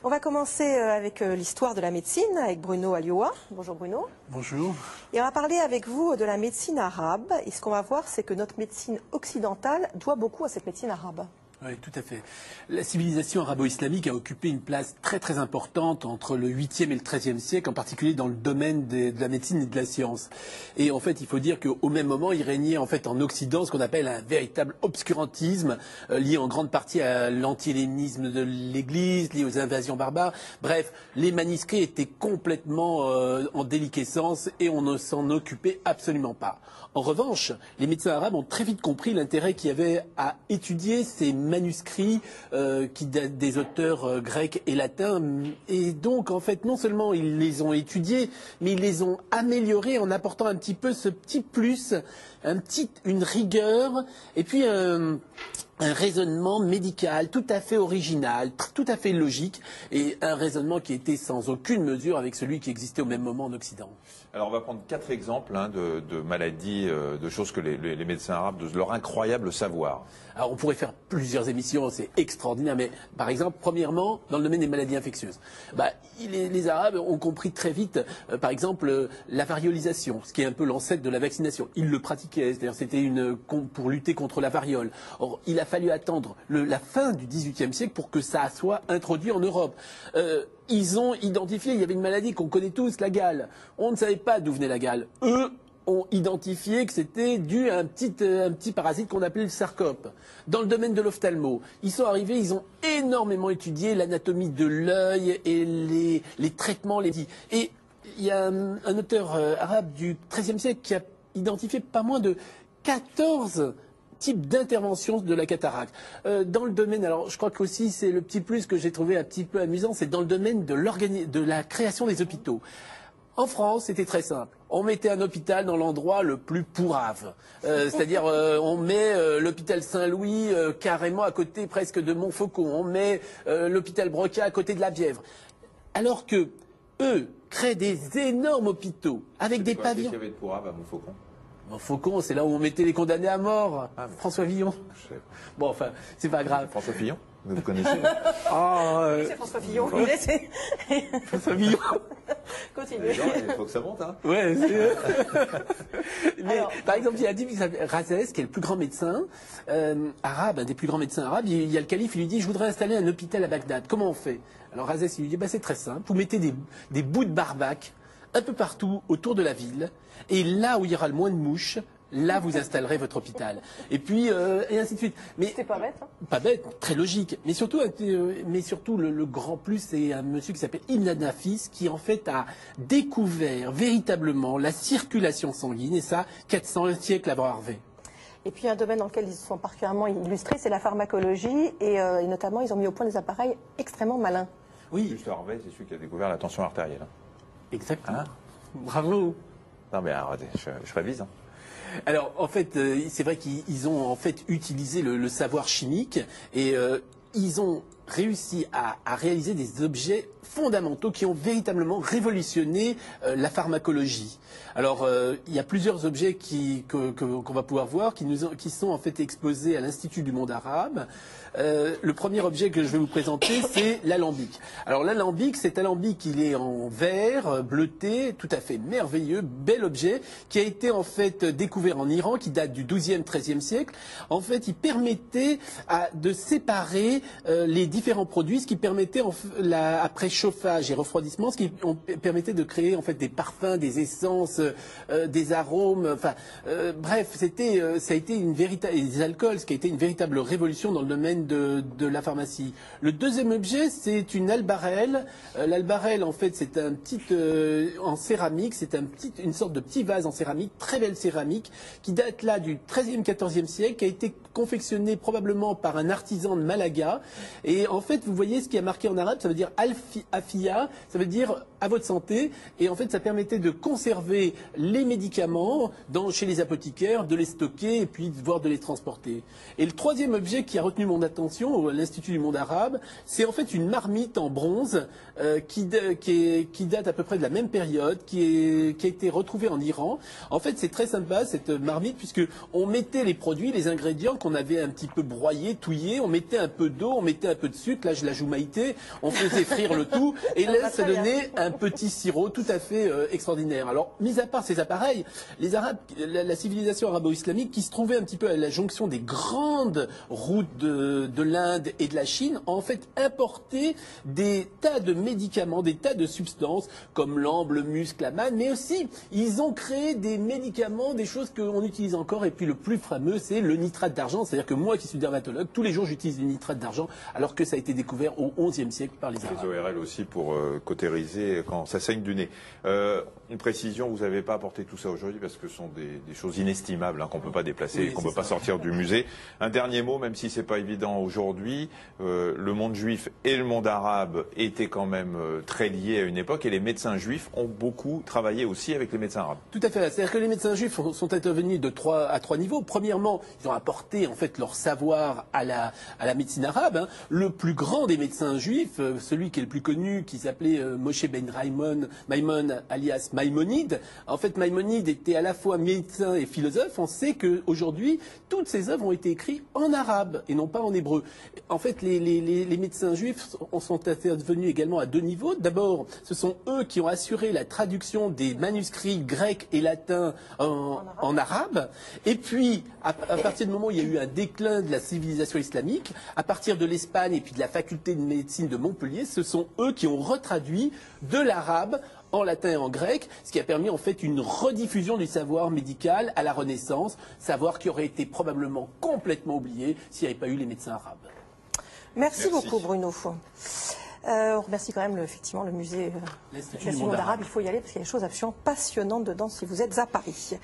On va commencer avec l'histoire de la médecine, avec Bruno Alioua. Bonjour Bruno. Bonjour. Et on va parler avec vous de la médecine arabe. Et ce qu'on va voir, c'est que notre médecine occidentale doit beaucoup à cette médecine arabe. Oui, tout à fait. La civilisation arabo-islamique a occupé une place très très importante entre le 8e et le 13e siècle, en particulier dans le domaine de la médecine et de la science. Et en fait, il faut dire qu'au même moment, il régnait en fait en Occident ce qu'on appelle un véritable obscurantisme, lié en grande partie à l'antihellénisme de l'Église, lié aux invasions barbares. Bref, les manuscrits étaient complètement en déliquescence et on ne s'en occupait absolument pas. En revanche, les médecins arabes ont très vite compris l'intérêt qu'il y avait à étudier ces manuscrits qui datent des auteurs grecs et latins. Et donc, en fait, non seulement ils les ont étudiés, mais ils les ont améliorés en apportant un petit peu ce petit plus, une rigueur, et puis un raisonnement médical tout à fait original, tout à fait logique, et un raisonnement qui était sans aucune mesure avec celui qui existait au même moment en Occident. Alors on va prendre 4 exemples de maladies, de choses que les médecins arabes, de leur incroyable savoir. Alors on pourrait faire plusieurs émissions, c'est extraordinaire, mais par exemple, premièrement, dans le domaine des maladies infectieuses, les Arabes ont compris très vite, par exemple, la variolisation, ce qui est un peu l'ancêtre de la vaccination. Ils le pratiquaient, c'est-à-dire c'était pour lutter contre la variole. Or, il a fallu attendre la fin du XVIIIe siècle pour que ça soit introduit en Europe. Ils ont identifié, il y avait une maladie qu'on connaît tous, la gale. On ne savait pas d'où venait la gale. Eux ont identifié que c'était dû à un petit parasite qu'on appelait le sarcope. Dans le domaine de l'ophtalmo, ils sont arrivés, ils ont énormément étudié l'anatomie de l'œil et les traitements. Et il y a un auteur arabe du XIIIe siècle qui a identifié pas moins de 14 type d'intervention de la cataracte. Dans le domaine, alors je crois qu'aussi c'est le petit plus que j'ai trouvé un petit peu amusant, c'est dans le domaine de la création des hôpitaux. En France, c'était très simple. On mettait un hôpital dans l'endroit le plus pourrave. C'est-à-dire, on met l'hôpital Saint-Louis carrément à côté presque de Montfaucon. On met l'hôpital Broca à côté de la Bièvre. Alors que eux créent des énormes hôpitaux avec des pavillons. Qu'est-ce qu'il y avait de pourrave à Montfaucon? Montfaucon, c'est là où on mettait les condamnés à mort. Ah, François Villon. Bon, enfin, c'est pas grave. François Fillon, vous connaissez? C'est François Fillon. François Villon. Continue. Il faut que ça monte, hein. Ouais, mais, alors, par exemple, il y a un type qui s'appelle Razès, qui est le plus grand médecin arabe, un des plus grands médecins arabes. Il y a le calife, il lui dit, je voudrais installer un hôpital à Bagdad. Comment on fait? Alors Razès, il lui dit, c'est très simple. Vous mettez des bouts de barbac un peu partout autour de la ville, et là où il y aura le moins de mouches, là vous installerez votre hôpital. Et puis, et ainsi de suite. Mais c'est pas bête, hein. Pas bête, très logique. Mais surtout le grand plus, c'est un monsieur qui s'appelle Ibn Nafis, qui en fait a découvert véritablement la circulation sanguine, et ça, 400 siècles avant Harvey. Et puis un domaine dans lequel ils sont particulièrement illustrés, c'est la pharmacologie, et notamment ils ont mis au point des appareils extrêmement malins. Oui. Juste Harvey, c'est celui qui a découvert la tension artérielle. Exactement. Hein? Bravo. Non mais arrêtez, je révise. Hein. Alors en fait, c'est vrai qu'ils ont en fait utilisé le savoir chimique et ils ont réussi à réaliser des objets fondamentaux qui ont véritablement révolutionné la pharmacologie. Alors, il y a plusieurs objets qu'on va pouvoir voir qui sont en fait exposés à l'Institut du monde arabe. Le premier objet que je vais vous présenter, c'est l'alambic. Alors l'alambic, cet alambic, il est en verre, bleuté, tout à fait merveilleux, bel objet, qui a été en fait découvert en Iran, qui date du XIIe, XIIIe siècle. En fait, il permettait de séparer les différents produits, ce qui permettait après chauffage et refroidissement, ce qui permettait de créer en fait des parfums, des essences, des arômes. Enfin, bref, ça a été une véritable, des alcools, ce qui a été une véritable révolution dans le domaine de la pharmacie. Le deuxième objet, c'est une albarelle. L'albarelle, en fait, c'est un petit en céramique, c'est une sorte de petit vase en céramique, très belle céramique, qui date là du XIIIe, XIVe siècle, qui a été confectionné probablement par un artisan de Malaga. Et en fait, vous voyez ce qui est marqué en arabe, ça veut dire afia, ça veut dire à votre santé. Et en fait, ça permettait de conserver les médicaments chez les apothicaires, de les stocker et puis voire de les transporter. Et le troisième objet qui a retenu mon attention à l'Institut du monde arabe, c'est en fait une marmite en bronze qui date à peu près de la même période, qui a été retrouvée en Iran. En fait, c'est très sympa cette marmite puisque on mettait les produits, les ingrédients qu'on avait un petit peu broyés, touillés, on mettait un peu d'eau, on mettait un peu de sucre, là je la joue Maïté, on faisait frire le tout, et là ça donnait un petit sirop tout à fait extraordinaire. Alors, mis à part ces appareils, les Arabes, la civilisation arabo-islamique qui se trouvait un petit peu à la jonction des grandes routes de l'Inde et de la Chine, a en fait importé des tas de médicaments, des tas de substances, comme l'ambre, le musc, la manne, mais aussi, ils ont créé des médicaments, des choses qu'on utilise encore, et puis le plus fameux, c'est le nitrate d'argent. C'est-à-dire que moi qui suis dermatologue, tous les jours j'utilise du nitrate d'argent, alors que ça a été découvert au XIe siècle par les Arabes. Les ORL aussi pour cautériser quand ça saigne du nez. Une précision, vous n'avez pas apporté tout ça aujourd'hui parce que ce sont des choses inestimables qu'on ne peut pas déplacer, oui, qu'on ne peut pas sortir du musée. Un dernier mot, même si c'est pas évident aujourd'hui, le monde juif et le monde arabe étaient quand même très liés à une époque, et les médecins juifs ont beaucoup travaillé aussi avec les médecins arabes. Tout à fait. C'est-à-dire que les médecins juifs sont intervenus à trois niveaux. Premièrement, ils ont apporté en fait leur savoir à la médecine arabe. Le plus grand des médecins juifs, celui qui est le plus connu, qui s'appelait Moshe ben Maimon alias Maïmonide. En fait, Maïmonide était à la fois médecin et philosophe. On sait qu'aujourd'hui, toutes ses œuvres ont été écrites en arabe et non pas en hébreu. En fait, les médecins juifs sont intervenus également à deux niveaux. D'abord, ce sont eux qui ont assuré la traduction des manuscrits grecs et latins en arabe. Et puis, à partir du moment où il y a eu un déclin de la civilisation islamique, à partir de l'Espagne et puis de la faculté de médecine de Montpellier, ce sont eux qui ont retraduit de l'arabe en latin et en grec, ce qui a permis en fait une rediffusion du savoir médical à la Renaissance, savoir qui aurait été probablement complètement oublié s'il n'y avait pas eu les médecins arabes. Merci beaucoup Bruno. On remercie quand même effectivement le musée du monde arabe. Il faut y aller parce qu'il y a des choses absolument passionnantes dedans si vous êtes à Paris.